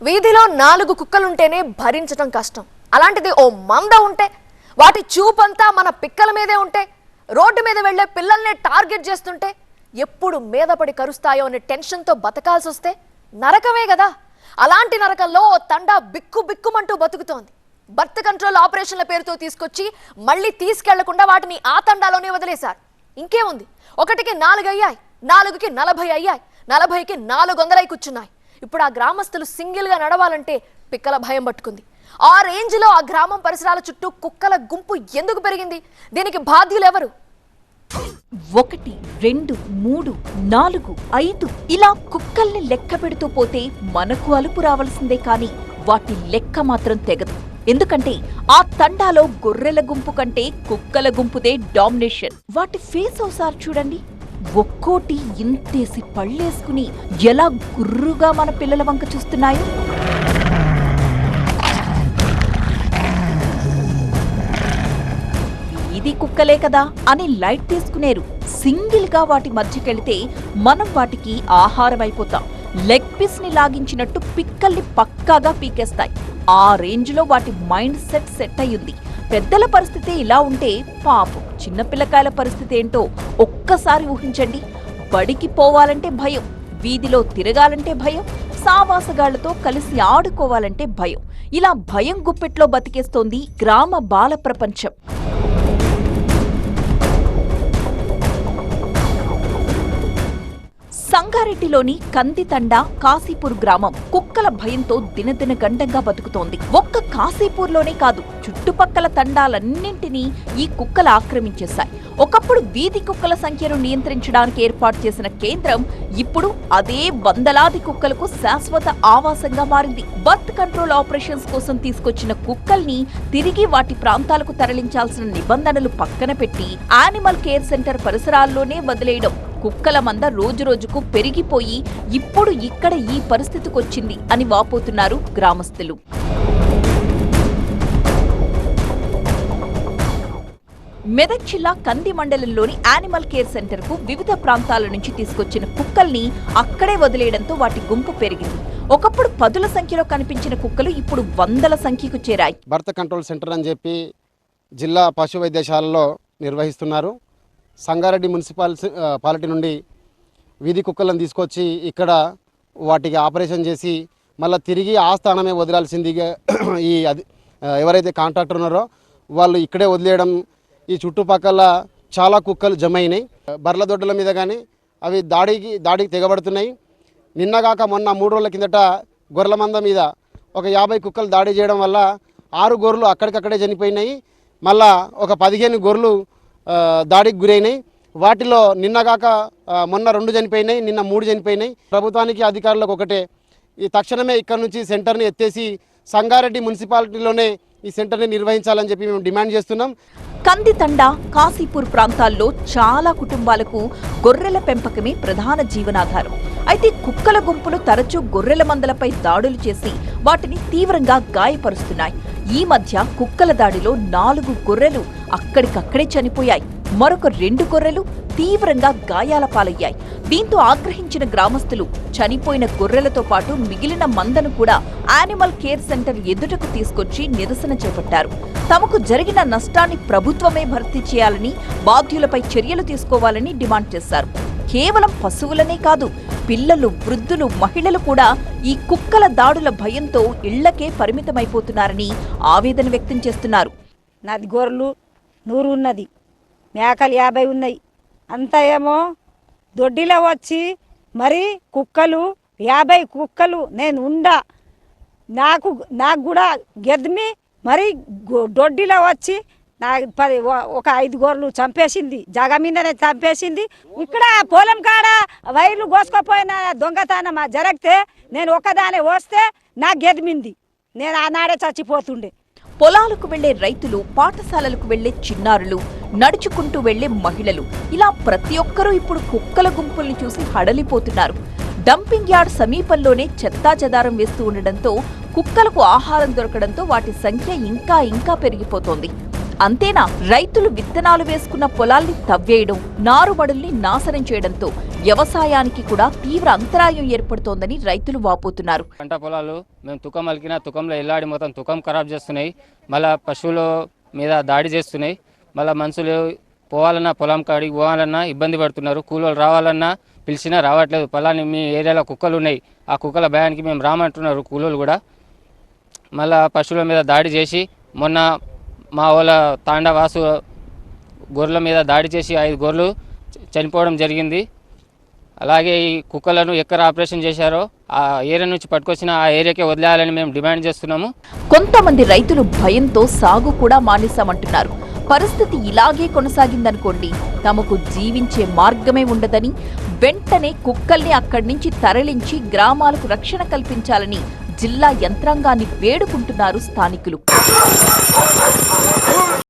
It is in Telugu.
వీధిలో 4 కుక్కలుంటేనే భరించడం కష్టం. అలాంటిది ఓ మంద ఉంటే, వాటి చూపంతా మన పిక్కల మీదే ఉంటే, రోడ్డు మీద వెళ్లే పిల్లల్ని టార్గెట్ చేస్తుంటే, ఎప్పుడు మీద పడి కరుస్తాయో అనే టెన్షన్తో బతకాల్సి వస్తే నరకమే కదా. అలాంటి నరకంలో ఓ తండా బిక్కుమంటూ బతుకుతోంది. బర్త్ కంట్రోల్ ఆపరేషన్ల పేరుతో తీసుకొచ్చి మళ్ళీ తీసుకెళ్లకుండా వాటిని ఆ తండాలోనే వదిలేశారు. ఇంకేముంది, 1కి 4 అయ్యాయి, 4కి 40 అయ్యాయి, 40కి 400 కూర్చున్నాయి. ఇప్పుడు ఆ గ్రామస్తులు సింగిల్ గా నడవాలంటే పిక్కల భయం పట్టుకుంది. ఆ రేంజ్ లో ఆ గ్రామం పరిసరాల చుట్టూ కుక్కల గుంపు ఎందుకు పెరిగింది? దీనికి బాధ్యులు ఎవరు? 1, 2, 3, 4, 5 ఇలా కుక్కల్ని లెక్క పెడుతూ పోతే మనకు అలుపు రావాల్సిందే, కానీ వాటి లెక్క మాత్రం తెగదు. ఎందుకంటే ఆ తండాలో గొర్రెల గుంపు కంటే కుక్కల గుంపుదే డామినేషన్. వాటి ఫేస్ ఒకసారి చూడండి. ఒక్కోటి ఇంతేసి పళ్ళేసుకుని ఎలా గుర్రుగా మన పిల్లల వంక చూస్తున్నాయో. ఇది కుక్కలే కదా అని లైట్ తీసుకునేరు. సింగిల్ గా వాటి మధ్యకెళితే మనం వాటికి ఆహారం అయిపోతాం. లెగ్ పీస్ ని లాగించినట్టు పిక్కల్ని పక్కాగా పీకేస్తాయి. ఆ రేంజ్ లో వాటి మైండ్ సెట్ అయ్యింది. పెద్దల పరిస్థితి ఇలా ఉంటే పాపం చిన్నపిల్లకాయల పరిస్థితి ఏంటో ఒక్కసారి ఊహించండి. బడికి పోవాలంటే భయం, వీధిలో తిరగాలంటే భయం, సావాసగాళ్లతో కలిసి ఆడుకోవాలంటే భయం. ఇలా భయం గుప్పెట్లో బతికేస్తోంది గ్రామ బాల ప్రపంచం. సంగారెడ్డిలోని కందితండా కాశీపూర్ గ్రామం కుక్కల భయంతో దినదిన గండంగా బతుకుతోంది. ఒక్క కాశీపూర్లోనే కాదు, చుట్టుపక్కల తండాలన్నింటినీ ఈ కుక్కలు ఆక్రమించేశాయి. ఒకప్పుడు వీధి కుక్కల సంఖ్యను నియంత్రించడానికి ఏర్పాటు చేసిన కేంద్రం ఇప్పుడు అదే వందలాది కుక్కలకు శాశ్వత ఆవాసంగా మారింది. బర్త్ కంట్రోల్ ఆపరేషన్స్ కోసం తీసుకొచ్చిన కుక్కల్ని తిరిగి వాటి ప్రాంతాలకు తరలించాల్సిన నిబంధనలు పక్కన పెట్టి యానిమల్ కేర్ సెంటర్ పరిసరాల్లోనే వదిలేయడం. కుక్కల మంద రోజురోజుకు పెరిగిపోయి ఇప్పుడు ఇక్కడ ఈ పరిస్థితికొచ్చింది అని వాపోతున్నారు గ్రామస్తులు. మెదక్ జిల్లా కంది మండలంలోని యానిమల్ కేర్ సెంటర్ కు వివిధ ప్రాంతాల నుంచి తీసుకొచ్చిన కుక్కల్ని అక్కడే వదిలేయడంతో వాటి గుంపు పెరిగింది. ఒకప్పుడు 10ల సంఖ్యలో కనిపించిన కుక్కలు ఇప్పుడు 100ల సంఖ్యకు చేరాయి. బర్త్ కంట్రోల్ సెంటర్ అని చెప్పి జిల్లా పశు వైద్యశాలలో నిర్వహిస్తున్నారు. సంగారెడ్డి మున్సిపాలిటీ నుండి వీధి కుక్కలను తీసుకొచ్చి ఇక్కడ వాటికి ఆపరేషన్ చేసి మళ్ళీ తిరిగి ఆ స్థానమే వదిలాల్సిందిగా ఈ ఎవరైతే కాంట్రాక్టర్ ఉన్నారో వాళ్ళు ఇక్కడే వదిలేయడం. ఈ చుట్టుపక్కల చాలా కుక్కలు జమ అయినాయి. బర్ల దొడ్డల మీద కానీ అవి దాడికి తెగబడుతున్నాయి. నిన్నగాక మొన్న 3 రోజుల కిందట గొర్రెల మంద మీద ఒక 50 కుక్కలు దాడి చేయడం వల్ల 6 గొర్రెలు అక్కడికక్కడే చనిపోయినాయి. మళ్ళా ఒక 15 గొర్రెలు దాడికి గురైనాయి. వాటిలో నిన్నగాక మొన్న 2 చనిపోయినాయి, నిన్న 3 చనిపోయినాయి. ప్రభుత్వానికి అధికారులకు ఒకటే, ఈ తక్షణమే ఇక్కడ నుంచి సెంటర్ని ఎత్తేసి సంగారెడ్డి మున్సిపాలిటీలోనే ఈ సెంటర్ని నిర్వహించాలని చెప్పి మేము డిమాండ్ చేస్తున్నాం. కందితండా కాశీపూర్ ప్రాంతాల్లో చాలా కుటుంబాలకు గొర్రెల పెంపకమే ప్రధాన జీవనాధారం. అయితే కుక్కల గుంపులు తరచూ గొర్రెల మందలపై దాడులు చేసి వాటిని తీవ్రంగా గాయపరుస్తున్నాయి. ఈ మధ్య కుక్కల దాడిలో 4 గొర్రెలు అక్కడికక్కడే చనిపోయాయి. మరొక 2 గొర్రెలు తీవ్రంగా గాయాల పాలయ్యాయి. దీంతో ఆగ్రహించిన గ్రామస్తులు చనిపోయిన గొర్రెలతో పాటు మిగిలిన మందను కూడా యానిమల్ కేర్ సెంటర్ ఎదుటకు తీసుకొచ్చి నిరసన చేపట్టారు. తమకు జరిగిన నష్టాన్ని ప్రభుత్వమే భర్తీ చేయాలని, బాధ్యులపై చర్యలు తీసుకోవాలని డిమాండ్ చేశారు. కేవలం పశువులనే కాదు, పిల్లలు, వృద్ధులు, మహిళలు కూడా ఈ కుక్కల దాడుల భయంతో ఇళ్లకే పరిమితమైపోతున్నారని ఆవేదన వ్యక్తం చేస్తున్నారు. నాది గొర్రెలు 100 ఉన్నది, మేకలు 50 ఉన్నాయి. అంతా ఏమో దొడ్డిలో వచ్చి మరి కుక్కలు 50 కుక్కలు నేను ఉండా, నాకు కూడా గెద్మి మరి దొడ్డిలో వచ్చి ఒక 5 గొర్రెలు చంపేసింది. జగ మీదనే చంపేసింది. ఇక్కడ పొలం కాడ వైర్లు కోసుకపోయిన దొంగతనం జరిగితే నేను ఒక్కదానే వస్తే నాకు గెదిమింది. నేను ఆనాడే చచ్చిపోతుండే. పొలాలకు వెళ్లే రైతులు, పాఠశాలలకు వెళ్లే చిన్నారులు, నడుచుకుంటూ వెళ్లే మహిళలు, ఇలా ప్రతి ఒక్కరూ ఇప్పుడు కుక్కల గుంపుల్ని చూసి హడలిపోతున్నారు. డంపింగ్ యార్డ్ సమీపంలోనే చెత్తా చెదారం వేస్తూ ఉండడంతో కుక్కలకు ఆహారం దొరకడంతో వాటి సంఖ్య ఇంకా పెరిగిపోతోంది. అంతేనా, రైతులు విత్తనాలు వేసుకున్న పొలాల్ని తవ్వేయడం, నారుమడుల్ని నాశనం చేయడంతో వ్యవసాయానికి కూడా తీవ్ర అంతరాయం ఏర్పడుతోందని రైతులు వాపోతున్నారు. పంట పొలాలు మేము తుకం అలికినా తుకంలో ఎల్లాడి మొత్తం తుకం ఖరాబ్ చేస్తున్నాయి. మళ్ళీ పశువుల మీద దాడి చేస్తున్నాయి. మళ్ళీ మనుషులు పోవాలన్నా పొలం కాడికి పోవాలన్నా ఇబ్బంది పడుతున్నారు. కూలీలు రావాలన్నా పిలిచినా రావట్లేదు. పొలాన్ని మీ ఏరియాలో కుక్కలు ఉన్నాయి, ఆ కుక్కల భయానికి మేము రామంటున్నారు కూలీలు కూడా. మళ్ళీ పశువుల మీద దాడి చేసి మొన్న మా వాళ్ళ తాండవాసు గొర్రెల మీద దాడి చేసి 5 గొర్రెలు చనిపోవడం జరిగింది. అలాగే ఈ కుక్కలను ఎక్కడ ఆపరేషన్ చేశారో ఆ ఏరియా నుంచి పట్టుకొచ్చిన ఆ ఏరియాకే వదిలేయాలని మేము డిమాండ్ చేస్తున్నాము. కొంతమంది రైతులు భయంతో సాగు కూడా మానేశామంటున్నారు. పరిస్థితి ఇలాగే కొనసాగిందనుకోండి, తమకు జీవించే మార్గమే ఉండదని, వెంటనే కుక్కల్ని అక్కడి నుంచి తరలించి గ్రామాలకు రక్షణ కల్పించాలని జిల్లా యంత్రాంగాన్ని వేడుకుంటున్నారు స్థానికులు.